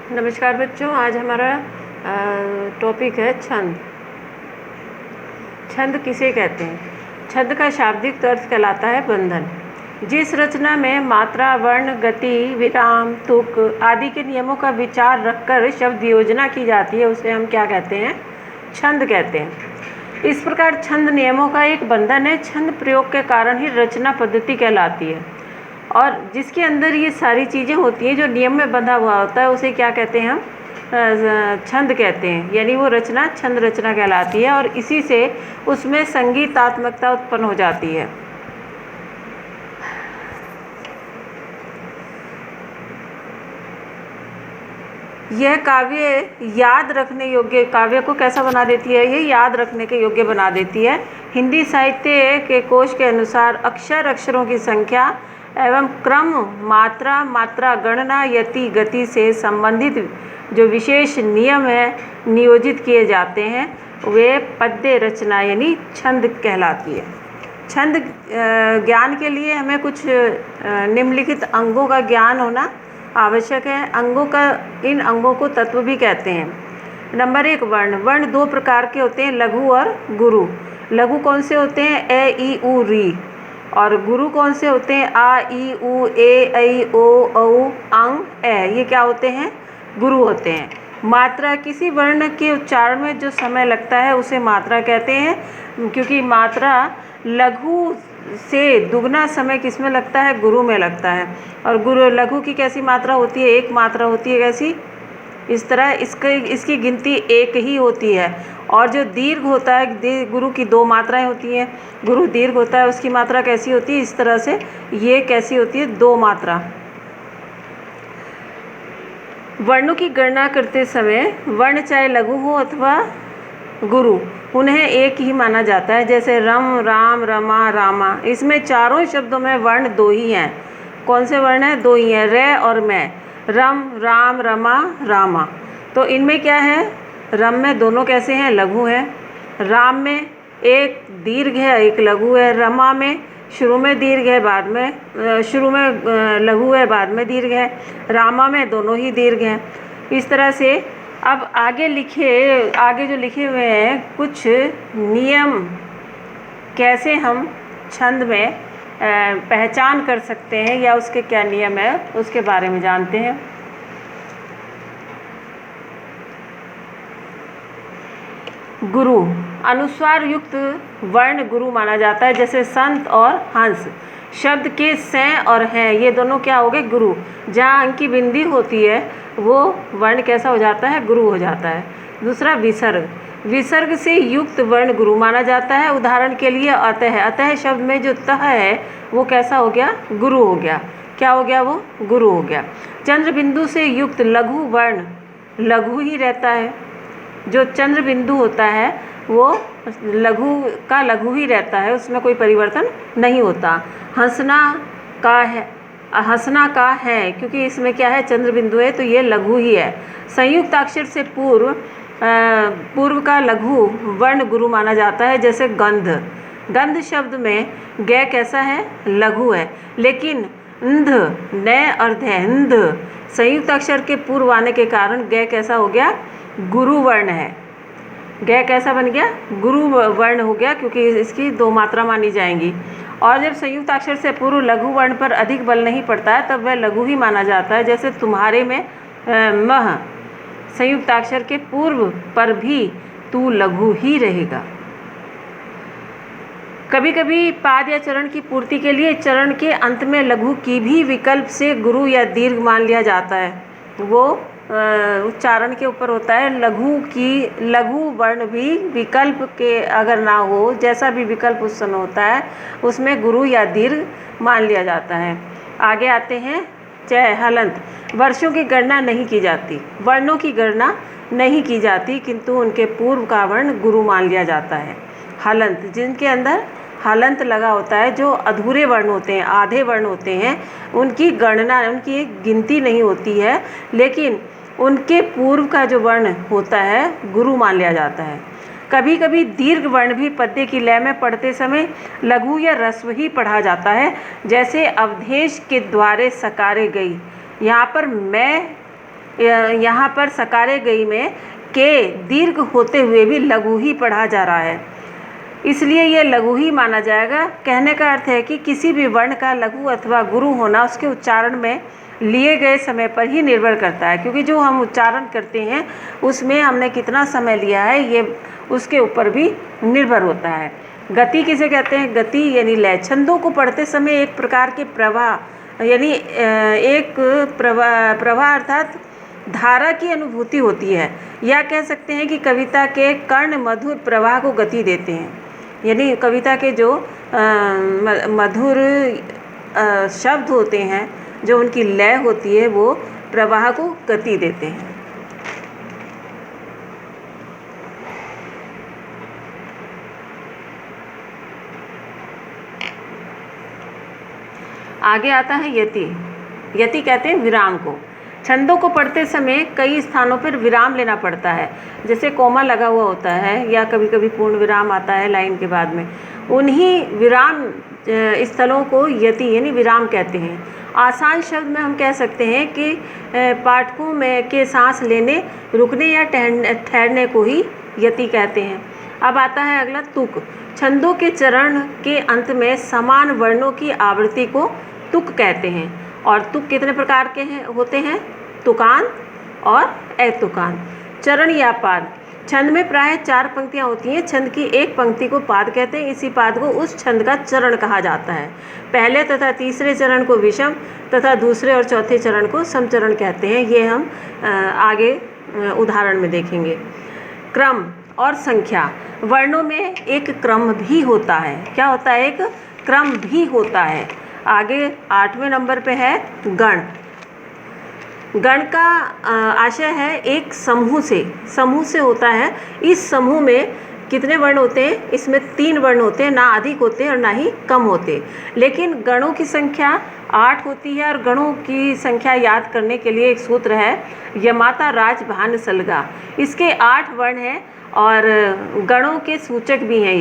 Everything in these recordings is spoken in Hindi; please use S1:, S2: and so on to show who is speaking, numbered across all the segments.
S1: नमस्कार बच्चों, आज हमारा टॉपिक है छंद। छंद किसे कहते हैं? छंद का शाब्दिक अर्थ कहलाता है बंधन। जिस रचना में मात्रा, वर्ण, गति, विराम, तुक आदि के नियमों का विचार रखकर शब्द योजना की जाती है उसे हम क्या कहते हैं? छंद कहते हैं। इस प्रकार छंद नियमों का एक बंधन है। छंद प्रयोग के कारण ही रचना पद्धति कहलाती है और जिसके अंदर ये सारी चीज़ें होती हैं, जो नियम में बंधा हुआ होता है, उसे क्या कहते हैं? हम छंद कहते हैं। यानी वो रचना छंद रचना कहलाती है और इसी से उसमें संगीतात्मकता उत्पन्न हो जाती है। यह काव्य याद रखने योग्य, काव्य को कैसा बना देती है? ये याद रखने के योग्य बना देती है। हिंदी साहित्य के कोश के अनुसार अक्षरों की संख्या एवं क्रम, मात्रा गणना, यति, गति से संबंधित जो विशेष नियम है नियोजित किए जाते हैं, वे पद्य रचना यानी छंद कहलाती है। छंद ज्ञान के लिए हमें कुछ निम्नलिखित अंगों का ज्ञान होना आवश्यक है। इन अंगों को तत्व भी कहते हैं। नंबर 1, वर्ण। वर्ण दो प्रकार के होते हैं, लघु और गुरु। लघु कौन से होते हैं? ए, ई, उ, री। और गुरु कौन से होते हैं? आ, ई, उ, ए, ऐ, ओ, औ, अंग, ए। ये क्या होते हैं? गुरु होते हैं। मात्रा, किसी वर्ण के उच्चारण में जो समय लगता है उसे मात्रा कहते हैं, क्योंकि मात्रा लघु से दुगना समय किसमें लगता है? गुरु में लगता है। और गुरु लघु की कैसी मात्रा होती है? एक मात्रा होती है। कैसी? इस तरह इसकी गिनती एक ही होती है। और जो दीर्घ होता है, गुरु की 2 मात्राएं होती हैं। गुरु दीर्घ होता है, उसकी मात्रा कैसी होती है? इस तरह से। ये कैसी होती है? 2 मात्रा। वर्णों की गणना करते समय वर्ण चाहे लघु हो अथवा गुरु, उन्हें एक ही माना जाता है। जैसे रम, राम, रमा, रामा। इसमें चारों शब्दों में वर्ण 2 ही हैं। कौन से वर्ण हैं? 2 ही हैं, रे और मैं। रम, राम, रमा, रामा। तो इनमें क्या है? रम में दोनों कैसे हैं? लघु हैं। राम में एक दीर्घ है, एक लघु है। रमा में शुरू में दीर्घ है, बाद में शुरू में लघु है, बाद में दीर्घ है। रामा में दोनों ही दीर्घ हैं। इस तरह से अब आगे जो लिखे हुए हैं कुछ नियम, कैसे हम छंद में पहचान कर सकते हैं या उसके क्या नियम है उसके बारे में जानते हैं। गुरु, अनुस्वार युक्त वर्ण गुरु माना जाता है। जैसे संत और हंस, शब्द के से और हैं, ये दोनों क्या हो गए? गुरु। जहाँ अंक की बिंदी होती है वो वर्ण कैसा हो जाता है? गुरु हो जाता है। दूसरा, विसर्ग। विसर्ग से युक्त वर्ण गुरु माना जाता है। उदाहरण के लिए अतः। अतः शब्द में जो तह है वो कैसा हो गया? गुरु हो गया। क्या हो गया? वो गुरु हो गया। चंद्र बिंदु से युक्त लघु वर्ण लघु ही रहता है। जो चंद्र बिंदु होता है वो लघु ही रहता है, उसमें कोई परिवर्तन नहीं होता। हंसना का है क्योंकि इसमें क्या है? चंद्र बिंदु है, तो ये लघु ही है। संयुक्त अक्षर से पूर्व का लघु वर्ण गुरु माना जाता है। जैसे गंध। गंध शब्द में ग कैसा है? लघु है। लेकिन अंध, न अर्ध है, अंध संयुक्त अक्षर के पूर्व आने के कारण ग कैसा हो गया? गुरु वर्ण है। ग कैसा बन गया? गुरु वर्ण हो गया, क्योंकि इसकी 2 मात्रा मानी जाएंगी। और जब संयुक्त अक्षर से पूर्व लघु वर्ण पर अधिक बल नहीं पड़ता है तब वह लघु ही माना जाता है। जैसे तुम्हारे में मह संयुक्त अक्षर के पूर्व पर भी तू लघु ही रहेगा। कभी कभी पाद या चरण की पूर्ति के लिए चरण के अंत में लघु की भी विकल्प से गुरु या दीर्घ मान लिया जाता है। वो उच्चारण के ऊपर होता है। लघु वर्ण भी विकल्प के अगर ना हो, जैसा भी विकल्प उस समय होता है उसमें गुरु या दीर्घ मान लिया जाता है। आगे आते हैं चय, हलंत। वर्षों की गणना नहीं की जाती, वर्णों की गणना नहीं की जाती, किंतु उनके पूर्व का वर्ण गुरु मान लिया जाता है। हलंत, जिनके अंदर हलंत लगा होता है, जो अधूरे वर्ण होते हैं, आधे वर्ण होते हैं, उनकी गणना, उनकी गिनती नहीं होती है, लेकिन उनके पूर्व का जो वर्ण होता है गुरु मान लिया जाता है। कभी कभी दीर्घ वर्ण भी पद्य की लय में पढ़ते समय लघु या ह्रस्व ही पढ़ा जाता है। जैसे अवधेश के द्वारे सकारे गई, यहाँ पर मैं यहाँ पर सकारे गई में के दीर्घ होते हुए भी लघु ही पढ़ा जा रहा है, इसलिए ये लघु ही माना जाएगा। कहने का अर्थ है कि किसी भी वर्ण का लघु अथवा गुरु होना उसके उच्चारण में लिए गए समय पर ही निर्भर करता है, क्योंकि जो हम उच्चारण करते हैं उसमें हमने कितना समय लिया है ये उसके ऊपर भी निर्भर होता है। गति किसे कहते हैं? गति यानी लय। छंदों को पढ़ते समय एक प्रकार के प्रवाह यानी एक प्रवाह अर्थात धारा की अनुभूति होती है, या कह सकते हैं कि कविता के कर्ण मधुर प्रवाह को गति देते हैं, यानी कविता के जो मधुर शब्द होते हैं, जो उनकी लय होती है, वो प्रवाह को गति देते हैं। आगे आता है यति। यति कहते हैं विराम को। छंदों को पढ़ते समय कई स्थानों पर विराम लेना पड़ता है, जैसे कोमा लगा हुआ होता है या कभी कभी पूर्ण विराम आता है लाइन के बाद में। उन्हीं विराम स्थलों को यति यानी विराम कहते हैं। आसान शब्द में हम कह सकते हैं कि पाठकों में के सांस लेने, रुकने या ठहरने को ही यति कहते हैं। अब आता है अगला तुक। छंदों के चरण के अंत में समान वर्णों की आवृत्ति को तुक कहते हैं। और तुक कितने प्रकार के होते हैं? तुकान और अतुकान। चरण या पाद। छंद में प्रायः 4 पंक्तियाँ होती हैं। छंद की एक पंक्ति को पाद कहते हैं। इसी पाद को उस छंद का चरण कहा जाता है। पहले तथा तीसरे चरण को विषम तथा दूसरे और चौथे चरण को समचरण कहते हैं। ये हम आगे उदाहरण में देखेंगे। क्रम और संख्या। वर्णों में एक क्रम भी होता है। क्या होता है? एक क्रम भी होता है। आगे 8वें नंबर पे है गण। गण का आशय है एक समूह से होता है। इस समूह में कितने वर्ण होते हैं? इसमें 3 वर्ण होते हैं, ना अधिक होते हैं और ना ही कम होते। लेकिन गणों की संख्या 8 होती है। और गणों की संख्या याद करने के लिए एक सूत्र है, यमाता राज भान सलगा। इसके 8 वर्ण हैं और गणों के सूचक भी हैं।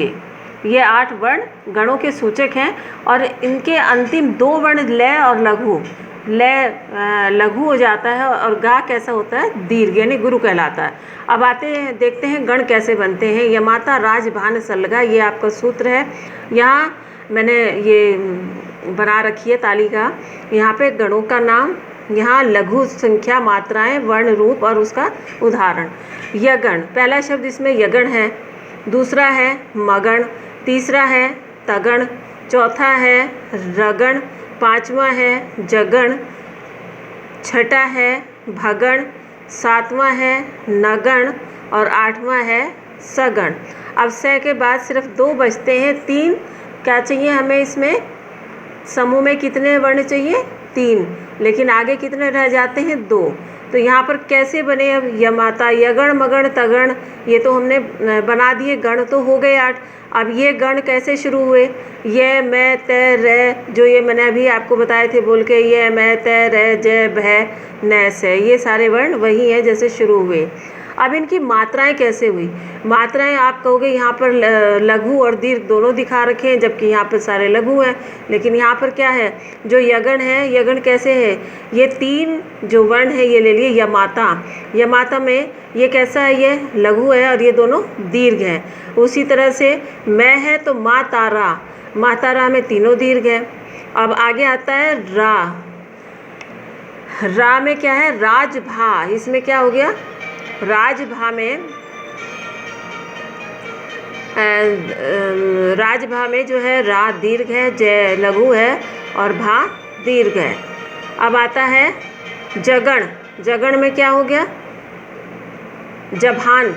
S1: ये 8 वर्ण गणों के सूचक हैं और इनके अंतिम 2 वर्ण लय और लघु। लय लघु हो जाता है और गा कैसा होता है? दीर्घ यानी गुरु कहलाता है। अब देखते हैं गण कैसे बनते हैं। यमाता राज भान सलगा, ये आपका सूत्र है। यहाँ मैंने ये बना रखी है तालिका। यहाँ पे गणों का नाम, यहाँ लघु संख्या, मात्राएं, वर्ण, रूप और उसका उदाहरण। यगण, पहला शब्द इसमें यगण है, दूसरा है मगण, तीसरा है तगण, चौथा है रगण, 5वां है जगण, छठा है भगण, 7वां है नगण और 8वां है सगण। अब स के बाद सिर्फ 2 बचते हैं। 3 क्या चाहिए हमें? इसमें समूह में कितने वर्ण चाहिए? 3, लेकिन आगे कितने रह जाते हैं? 2। तो यहाँ पर कैसे बने? अब यमाता, यगण, मगण, तगण, ये तो हमने बना दिए। गण तो हो गए 8। अब ये गण कैसे शुरू हुए? ये, मैं, तय, रे, जो ये मैंने अभी आपको बताए थे बोल के, ये, मैं, तय, रे, जय, भय, न, से, ये सारे वर्ण वही हैं जैसे शुरू हुए। अब इनकी मात्राएं कैसे हुई? मात्राएं आप कहोगे यहाँ पर लघु और दीर्घ दोनों दिखा रखे हैं, जबकि यहाँ पर सारे लघु हैं। लेकिन यहाँ पर क्या है? जो यगण है, यगण कैसे है? ये 3 जो वर्ण है ये ले लिए यमाता। यमाता में ये कैसा है? ये लघु है और ये दोनों दीर्घ हैं। उसी तरह से मैं है तो माँ तारा, माँ तारा में तीनों दीर्घ है। अब आगे आता है रा। रा में क्या है? राजभा। इसमें क्या हो गया? राजभा में जो है रा दीर्घ है, जय लघु है और भा दीर्घ है। अब आता है जगण। जगण में क्या हो गया? जभान,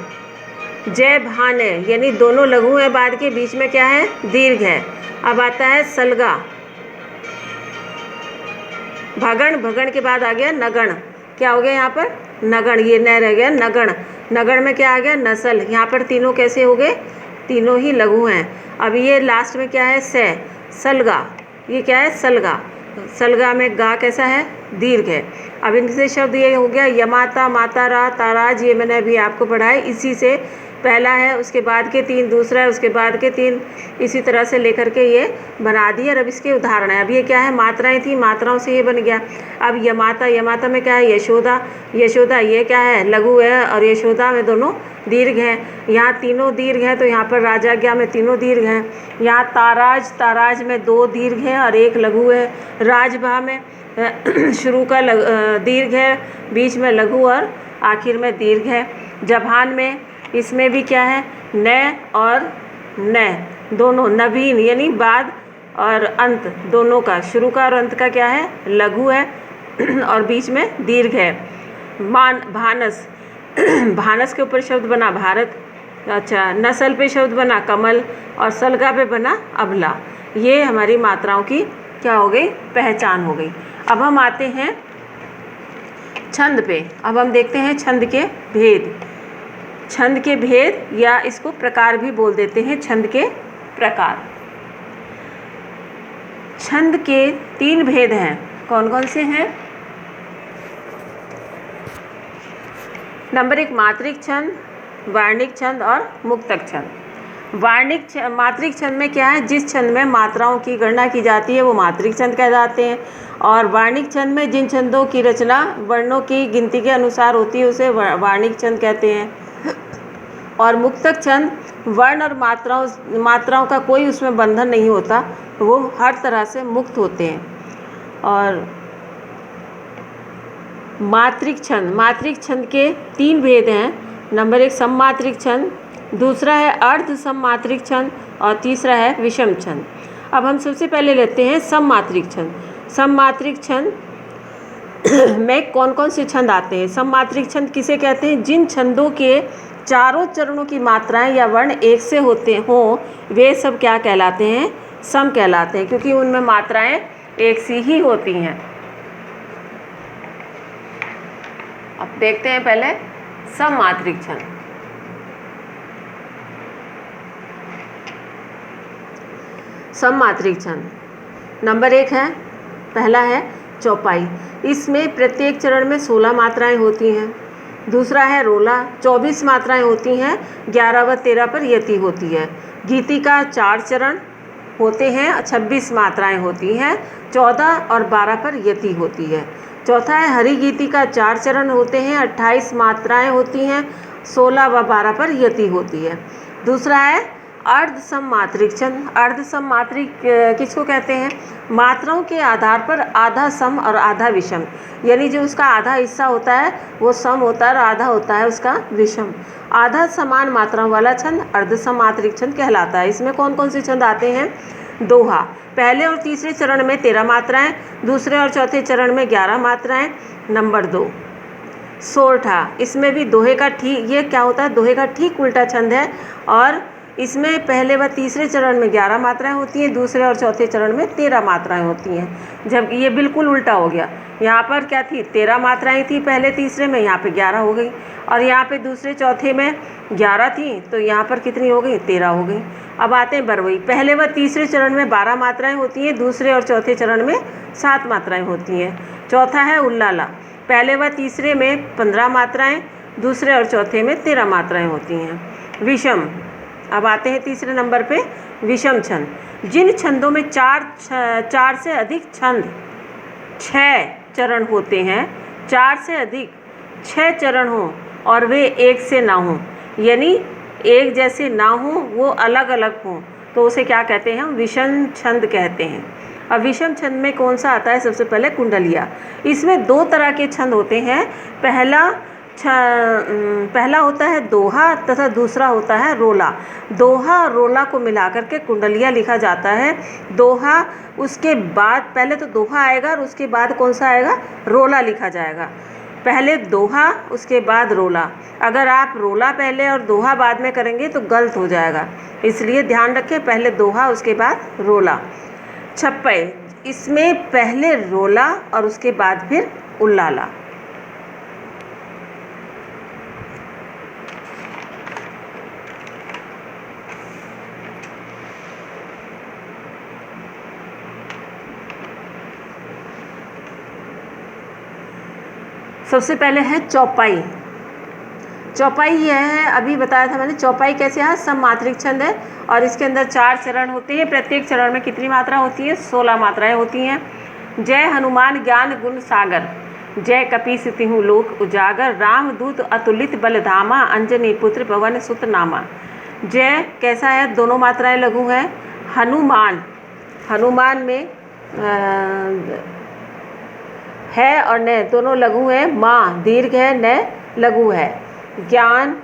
S1: जय भान है, यानी दोनों लघु है, बाद के बीच में क्या है? दीर्घ है। अब आता है सलगा। भगण, भगण के बाद आ गया नगण। क्या हो गया यहाँ पर? नगण, ये न रह गया नगण। नगण में क्या आ गया? नसल। यहाँ पर तीनों कैसे हो गए? तीनों ही लघु हैं। अब ये लास्ट में क्या है? से, सलगा। ये क्या है? सलगा। सलगा में गा कैसा है? दीर्घ है। अब इनसे शब्द ये हो गया यमाता, माता, रा, ताराज, ये मैंने अभी आपको पढ़ाया। इसी से पहला है, उसके बाद के 3 दूसरा है, उसके बाद के 3, इसी तरह से लेकर के ये बना दिए। और अब इसके उदाहरण है। अब ये क्या है, मात्राएं थी, मात्राओं से ये बन गया। अब यमाता, यमाता में क्या है, यशोदा, यशोदा ये क्या है, लघु है, और यशोदा में दोनों दीर्घ हैं। यहाँ तीनों दीर्घ हैं, तो यहाँ पर राजाज्ञा में तीनों दीर्घ हैं। यहाँ ताराज, ताराज में 2 दीर्घ हैं और 1 लघु है। राजभा में शुरू का दीर्घ है, बीच में लघु और आखिर में दीर्घ है। जभान में, इसमें भी क्या है, न और न दोनों, नवीन यानी बाद और अंत दोनों का, शुरू का और अंत का क्या है, लघु है और बीच में दीर्घ है। भानस, भानस के ऊपर शब्द बना भारत, अच्छा, नसल पे शब्द बना कमल, और सलगा पे बना अबला। ये हमारी मात्राओं की क्या हो गई, पहचान हो गई। अब हम आते हैं छंद पे। अब हम देखते हैं छंद के भेद। छंद के भेद, या इसको प्रकार भी बोल देते हैं, छंद के प्रकार। छंद के 3 भेद हैं। कौन कौन से हैं? नंबर 1 मात्रिक छंद, वार्णिक छंद और मुक्तक छंद। मात्रिक छंद में क्या है, जिस छंद में मात्राओं की गणना की जाती है वो मात्रिक छंद कहलाते हैं। और वार्णिक छंद में जिन छंदों की रचना वर्णों की गिनती के अनुसार होती है उसे वार्णिक छंद कहते हैं। और मुक्तक छंद वर्ण और मात्राओं का कोई उसमें बंधन नहीं होता, वो हर तरह से मुक्त होते हैं। और मात्रिक छंद के 3 भेद हैं। नंबर 1 सममात्रिक छंद, दूसरा है अर्ध सममात्रिक छंद, और तीसरा है विषम छंद। अब हम सबसे पहले लेते हैं सममात्रिक छंद। सममात्रिक छंद में कौन कौन से छंद आते हैं? सममात्रिक छंद किसे कहते हैं? जिन छंदों के चारों चरणों की मात्राएं या वर्ण एक से होते हों, वे सब क्या कहलाते हैं? सम कहलाते हैं, क्योंकि उनमें मात्राएं एक सी ही होती हैं। अब देखते हैं पहले सममात्रिक छंद। सममात्रिक छंद नंबर 1 है, पहला है चौपाई। इसमें प्रत्येक चरण में 16 मात्राएं होती हैं। दूसरा है रोला, 24 मात्राएं होती हैं, 11 व 13 पर यति होती है। गीति का 4 चरण होते हैं, 26 मात्राएं होती हैं, 14 और 12 पर यति होती है। चौथा है हरि गीति का 4 चरण होते हैं, 28 मात्राएं होती हैं, 16 व 12 पर यति होती है। दूसरा है अर्ध सममात्रिक छंद। अर्ध सममात्रिक किसको कहते हैं? मात्राओं के आधार पर आधा सम और आधा विषम, यानी जो उसका आधा हिस्सा होता है वो सम होता है और आधा होता है उसका विषम। आधा समान मात्राओं वाला छंद अर्ध सममात्रिक छंद कहलाता है। इसमें कौन कौन से छंद आते हैं? दोहा, पहले और तीसरे चरण में 13 मात्राएं, दूसरे और चौथे चरण में 11 मात्राएं। नंबर 2 सोरठा, इसमें भी दोहे का ठीक, ये क्या होता है, दोहे का ठीक उल्टा छंद है। और इसमें पहले व तीसरे चरण में 11 मात्राएं होती हैं, दूसरे और चौथे चरण में 13 मात्राएं होती हैं। जब ये बिल्कुल उल्टा हो गया, यहाँ पर क्या थी, 13 मात्राएं थी पहले तीसरे में, यहाँ पे 11 हो गई। और यहाँ पे दूसरे चौथे में 11 थी, तो यहाँ पर कितनी हो गई, 13 हो गई। अब आते हैं बरवई, पहले व तीसरे चरण में 12 मात्राएं होती हैं, दूसरे और चौथे चरण में 7 मात्राएं होती हैं। चौथा है उल्लाला, पहले व तीसरे में 15 मात्राएं, दूसरे और चौथे में 13 मात्राएं होती हैं। विषम, अब आते हैं तीसरे नंबर पे, विषम छंद। जिन छंदों में चार से अधिक छंद 6 चरण होते हैं, 4 से अधिक 6 चरण हों और वे एक से ना हों, यानी एक जैसे ना हों, वो अलग अलग हों, तो उसे क्या कहते हैं? हम विषम छंद कहते हैं। अब विषम छंद में कौन सा आता है? सबसे पहले कुंडलिया। इसमें 2 तरह के छंद होते हैं। पहला होता है दोहा तथा दूसरा होता है रोला। दोहा और रोला को मिलाकर के कुंडलिया लिखा जाता है। दोहा, उसके बाद पहले तो दोहा आएगा और उसके बाद कौन सा आएगा? रोला लिखा जाएगा। पहले दोहा, उसके बाद रोला। अगर आप रोला पहले और दोहा बाद में करेंगे तो गलत हो जाएगा, इसलिए ध्यान रखें, पहले दोहा उसके बाद रोला। छप्पय, इसमें पहले रोला और उसके बाद फिर उल्लाला। सबसे पहले है चौपाई। चौपाई यह है, अभी बताया था मैंने, चौपाई कैसे है, सममात्रिक छंद है और इसके अंदर 4 चरण होते हैं। प्रत्येक चरण में कितनी मात्रा होती है, 16 मात्राएं होती हैं। जय हनुमान ज्ञान गुण सागर, जय कपीस तिहु लोक उजागर, राम दूत अतुलित बल धामा, अंजनी पुत्र पवन सुत नामा। जय कैसा है, दोनों मात्राएं लघु हैं। हनुमान, हनुमान में है और न दोनों लघु हैं। माँ दीर्घ है, न लघु है। ज्ञान,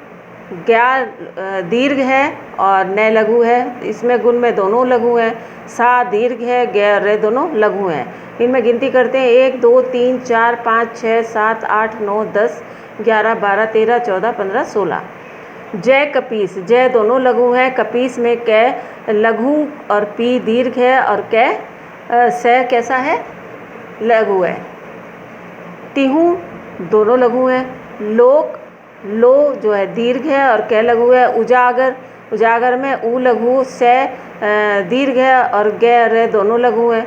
S1: ज्ञान दीर्घ है और न लघु है, इसमें गुण में दोनों लघु हैं। सा दीर्घ है, ग रे दोनों लघु हैं। इनमें गिनती करते हैं, 1 2 3 4 5 6 7 8 9 10 11 12 13 14 15 16। जय कपीस, जय दोनों लघु हैं। कपीस में क लघु और पी दीर्घ है और क स कैसा है, लघु है। तिहु दोनों लघु हैं। लोक, लो जो है दीर्घ है और क लघु है। उजागर, उजागर में उ लघु, से दीर्घ है और ग रे दोनों लघु हैं।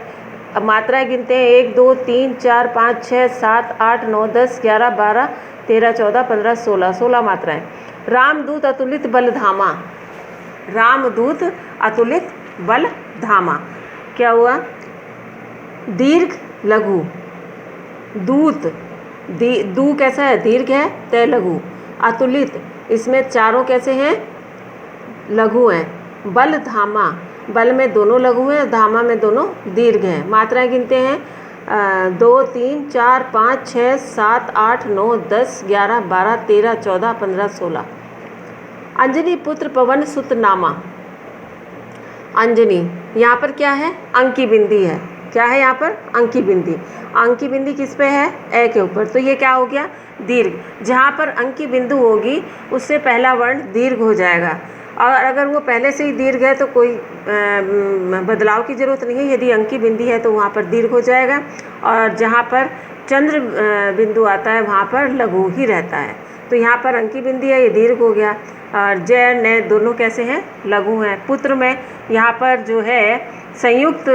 S1: अब मात्राएं गिनते हैं, 1 2 3 4 5 6 7 8 9 10 11 12 13 14 15 16, 16 मात्राएं। रामदूत अतुलित बल धामा, रामदूत अतुलित बल धामा, क्या हुआ, दीर्घ लघु। दूत, दू कैसा है, दीर्घ है, तय लघु। अतुलित, इसमें चारों कैसे हैं, लघु हैं। बल धामा, बल में दोनों लघु हैं, धामा में दोनों दीर्घ हैं। मात्राएं गिनते हैं, 2 3 4 5 6 7 8 9 10 11 12 13 14 15 16। अंजनी पुत्र पवन सुत नामा, अंजनी यहाँ पर क्या है, अंकी बिंदी है। क्या है यहाँ पर, अंकी बिंदी। अंकी बिंदी किस पे है, ए के ऊपर, तो ये क्या हो गया, दीर्घ। जहाँ पर अंकी बिंदु होगी उससे पहला वर्ण दीर्घ हो जाएगा और अगर वो पहले से ही दीर्घ है तो कोई बदलाव की ज़रूरत नहीं है। यदि अंकी बिंदी है तो वहाँ पर दीर्घ हो जाएगा और जहाँ पर चंद्र बिंदु आता है वहाँ पर लघु ही रहता है। तो यहाँ पर अंकी बिंदी है, ये दीर्घ हो गया। और जय न दोनों कैसे हैं, लघु हैं। पुत्र में यहाँ पर जो है संयुक्त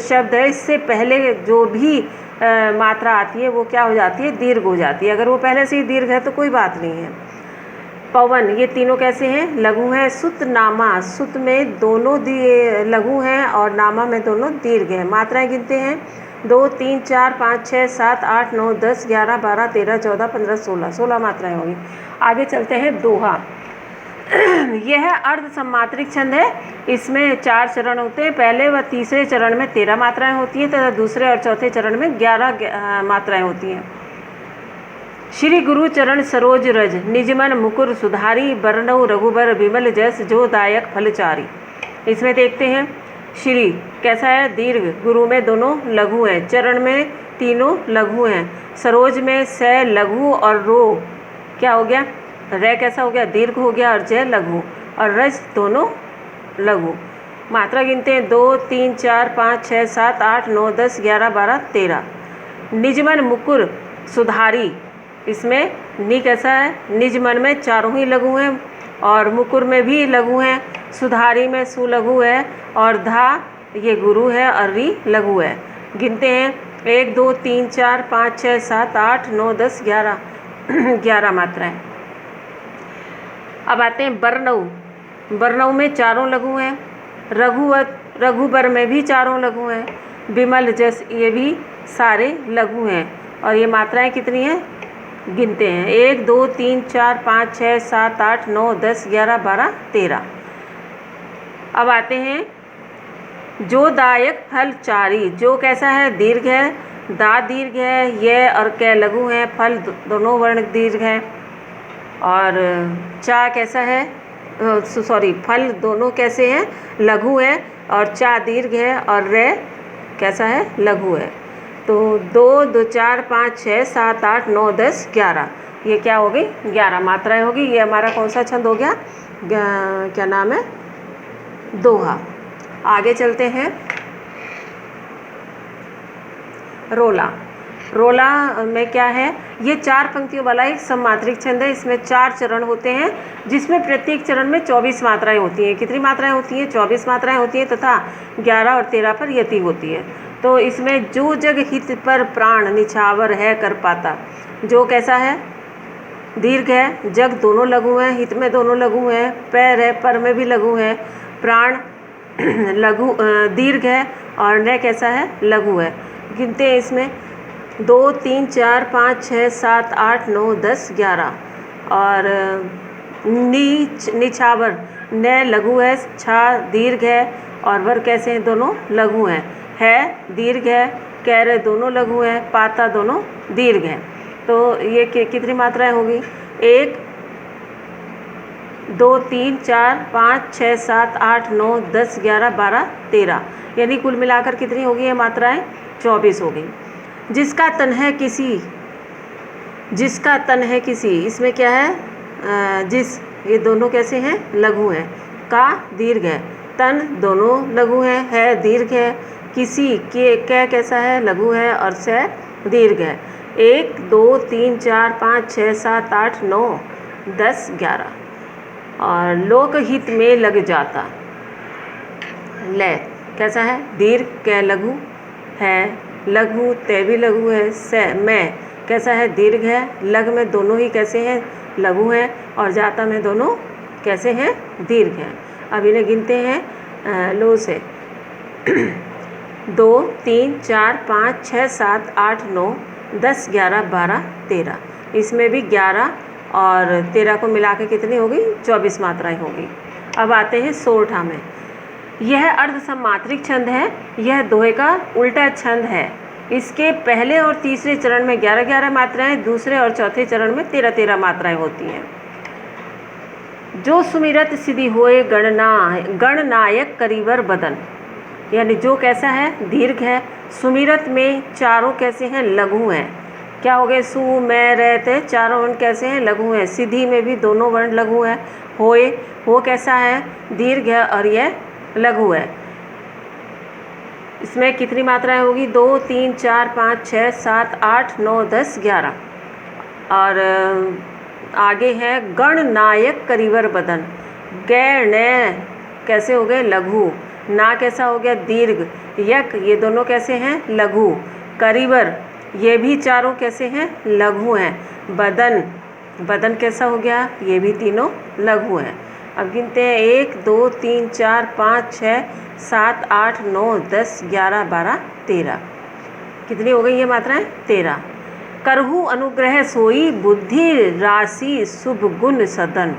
S1: शब्द है, इससे पहले जो भी मात्रा आती है वो क्या हो जाती है, दीर्घ हो जाती है। अगर वो पहले से ही दीर्घ है तो कोई बात नहीं है। पवन, ये तीनों कैसे हैं, लघु हैं। सुत नामा, सुत में दोनों लघु हैं और नामा में दोनों दीर्घ हैं। मात्राएं गिनते हैं, 2 3 4 5 6 7 8 9 10 11 12 13 14 15 16, 16 मात्राएं होंगी। आगे चलते हैं दोहा। यह अर्ध सम्मात्रिक छंद है, इसमें 4 चरण होते हैं। पहले व तीसरे चरण में 13 मात्राएं होती हैं तथा दूसरे और चौथे चरण में 11 मात्राएं होती हैं। श्री गुरु चरण सरोज रज, निजमन मुकुर सुधारी, बरनऊ रघुबर विमल जस, जो दायक फलचारी। इसमें देखते हैं, श्री कैसा है, दीर्घ। गुरु में दोनों लघु हैं, चरण में तीनों लघु हैं, सरोज में स लघु और रो क्या हो गया, रे कैसा हो गया, दीर्घ हो गया और जय लघु और रज दोनों लघु। मात्रा गिनते हैं, 2 3 4 5 6 7 8 9 10 11 12 13। निजमन मुकुर सुधारी, इसमें नि कैसा है, निज मन में चारों ही लघु हैं और मुकुर में भी लघु हैं। सुधारी में सु लघु है और धा ये गुरु है और री लघु है। गिनते हैं, 1 2 3 4 5 6 7 8 9 10 11, 11 मात्राएं। अब आते हैं बरनऊ। बरनऊ में चारों लघु हैं। रघुवत, रघुबर में भी चारों लघु हैं। विमल जस, ये भी सारे लघु हैं और ये मात्राएं कितनी हैं, गिनते हैं, 1 2 3 4 5 6 7 8 9 10 11 12 13। अब आते हैं, जो दायक फल चारी। जो कैसा है, दीर्घ है, दा दीर्घ है, ये और कै लघु हैं, फल दोनों वर्ण दीर्घ हैं। और चा कैसा है, सॉरी फल दोनों कैसे हैं, लघु हैं और चा दीर्घ है और रे कैसा है, लघु है। तो 2 2 4 5 6 7 8 9 10 11, ये क्या हो गई, 11 मात्राएं होगी। ये हमारा कौन सा छंद हो गया, क्या नाम है, दोहा। आगे चलते हैं, रोला। रोला में क्या है, ये 4 पंक्तियों वाला एक सम्मात्रिक छंद है। इसमें 4 चरण होते हैं जिसमें प्रत्येक चरण में 24 मात्राएं होती हैं। कितनी मात्राएं होती हैं, 24 मात्राएं होती हैं तथा 11 और 13 पर यति होती है। तो इसमें जो जग हित पर प्राण निछावर है कर पाता, जो कैसा है, दीर्घ है, जग दोनों लघु हैं, हित में दोनों लघु हैं, पैर है, पर में भी लघु है, प्राण लघु दीर्घ है और न कैसा है, लघु है। गिनते हैं इसमें 2 3 4 5 6 7 8 9 10 11 और निछावर न लघु है, छा दीर्घ है और वर कैसे हैं, दोनों लघु हैं, है दीर्घ है, कैर दोनों लघु हैं, पाता दोनों दीर्घ हैं। तो ये कितनी मात्राएं होगी, 1 2 3 4 5 6 7 8 9 10 11 12 13, यानी कुल मिलाकर कितनी होगी ये मात्राएं, 24 हो गई। जिसका तन है किसी, इसमें क्या है, जिस, ये दोनों कैसे हैं, लघु हैं, का दीर्घ है, तन दोनों लघु है दीर्घ है, किसी के कै कैसा है, लघु है और से दीर्घ है। 1 2 3 4 5 6 7 8 9 10 11 और लोकहित में लग जाता, ले कैसा है, दीर्घ, कै लघु है, लघु ते भी लघु है, से मैं कैसा है, दीर्घ है, लग में दोनों ही कैसे हैं, लघु हैं और जाता में दोनों कैसे हैं, दीर्घ हैं। अब इन्हें गिनते हैं लो से 2 3 4 5 6 7 8 9 10 11 12 13, इसमें भी 11 और 13 को मिला के कितनी होगी, 24 मात्राएं होगी। अब आते हैं सोरठा में। यह अर्ध सम्मात्रिक छंद है, यह दोहे का उल्टा छंद है। इसके पहले और तीसरे चरण में 11-11 मात्राएं, दूसरे और चौथे चरण में 13-13 मात्राएं होती हैं। जो सुमिरत सिद्धि होए गणनायक करीबर बदन, यानी जो कैसा है, दीर्घ है, सुमिरत में चारों कैसे हैं, लघु हैं, क्या हो गए, सु मैं रहते चारों वर्ण कैसे हैं, लघु हैं, सिद्धि में भी दोनों वर्ण लघु हैं, होए हो कैसा है, दीर्घ है और यह लघु है। इसमें कितनी मात्राएं होगी, 2 3 4 5 6 7 8 9 10 11 और आगे है गणनायक करीबर बदन, गै न कैसे हो गए, लघु, ना कैसा हो गया, दीर्घ, यक ये दोनों कैसे हैं, लघु, करीबर ये भी चारों कैसे हैं, लघु हैं, बदन कैसा हो गया, ये भी तीनों लघु हैं। अब गिनते हैं 1 2 3 4 5 6 7 8 9 10 11 12 13, कितनी हो गई ये मात्राएं, 13। करहु अनुग्रह सोई बुद्धि राशि शुभ गुण सदन,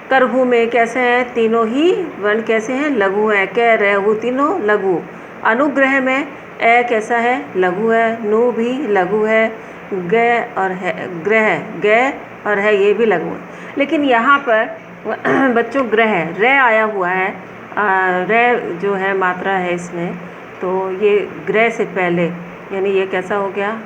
S1: करहु में कैसे हैं, तीनों ही वर्ण कैसे हैं, लघु हैं, कह रहु तीनों लघु, अनुग्रह में ए कैसा है, लघु है, नु भी लघु है, ग और है, ग्रह ग और है ये भी लघु है। लेकिन यहाँ पर बच्चों ग्रह रे आया हुआ है, रे जो है मात्रा है इसमें, तो ये ग्रह से पहले यानी ये कैसा हो गया,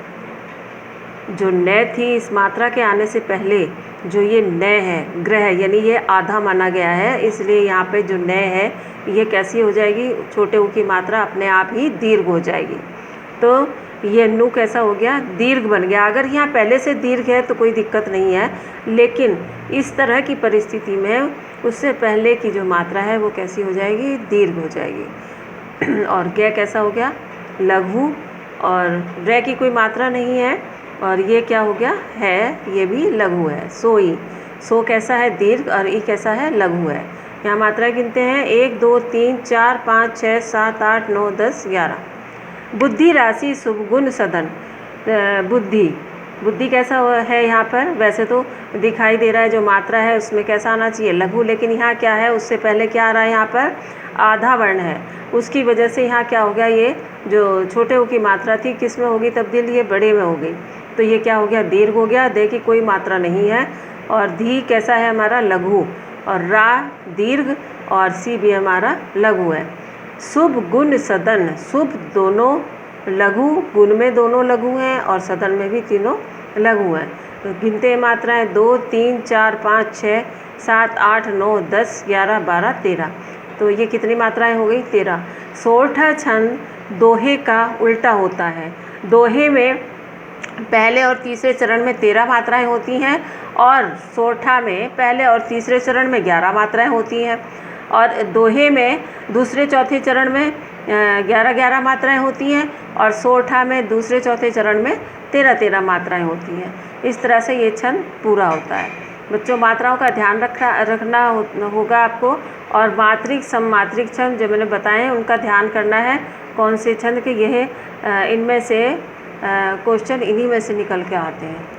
S1: जो न थी इस मात्रा के आने से पहले जो ये न है, ग्रह यानी ये आधा माना गया है, इसलिए यहाँ पे जो न है ये कैसी हो जाएगी, छोटे ऊ की मात्रा अपने आप ही दीर्घ हो जाएगी। तो ये नु कैसा हो गया, दीर्घ बन गया। अगर यहाँ पहले से दीर्घ है तो कोई दिक्कत नहीं है, लेकिन इस तरह की परिस्थिति में उससे पहले की जो मात्रा है वो कैसी हो जाएगी, दीर्घ हो जाएगी। और ग कैसा हो गया, लघु, और रे की कोई मात्रा नहीं है और ये क्या हो गया है, ये भी लघु है। सोई, सो कैसा है, दीर्घ, और ई कैसा है, लघु है। यहाँ मात्रा गिनते हैं 1 2 3 4 5 6 7 8 9 10 11। बुद्धि राशि शुभ गुण सदन, बुद्धि कैसा है यहाँ पर, वैसे तो दिखाई दे रहा है जो मात्रा है उसमें कैसा आना चाहिए, लघु, लेकिन यहाँ क्या है, उससे पहले क्या आ रहा है, यहाँ पर आधा वर्ण है, उसकी वजह से यहाँ क्या हो गया, ये जो छोटे ऊ की मात्रा थी किस में होगी तब्दील, ये बड़े में हो गई, तो ये क्या हो गया, दीर्घ हो गया। दे की कोई मात्रा नहीं है और धी कैसा है हमारा, लघु, और रा दीर्घ और सी भी हमारा लघु है। शुभ गुण सदन, शुभ दोनों लघु, गुण में दोनों लघु हैं और सदन में भी तीनों लघु हैं। तो गिनते मात्राएं 2 3 4 5 6 7 8 9 10 11 12 13, तो ये कितनी मात्राएं हो गई, 13। सोरठा छंद दोहे का उल्टा होता है। दोहे में पहले और तीसरे चरण में 13 मात्राएं होती हैं और सोरठा में पहले और तीसरे चरण में 11 मात्राएं होती हैं, और दोहे में दूसरे चौथे चरण में 11-11 मात्राएं होती हैं और सोरठा में दूसरे चौथे चरण में 13-13 मात्राएं होती हैं। इस तरह से ये छंद पूरा होता है। बच्चों, मात्राओं का ध्यान रखना होगा आपको, और मात्रिक सममात्रिक छंद जो मैंने बताए हैं उनका ध्यान करना है। कौन से छंद के, यह इनमें से क्वेश्चन इन्हीं में से निकल के आते हैं।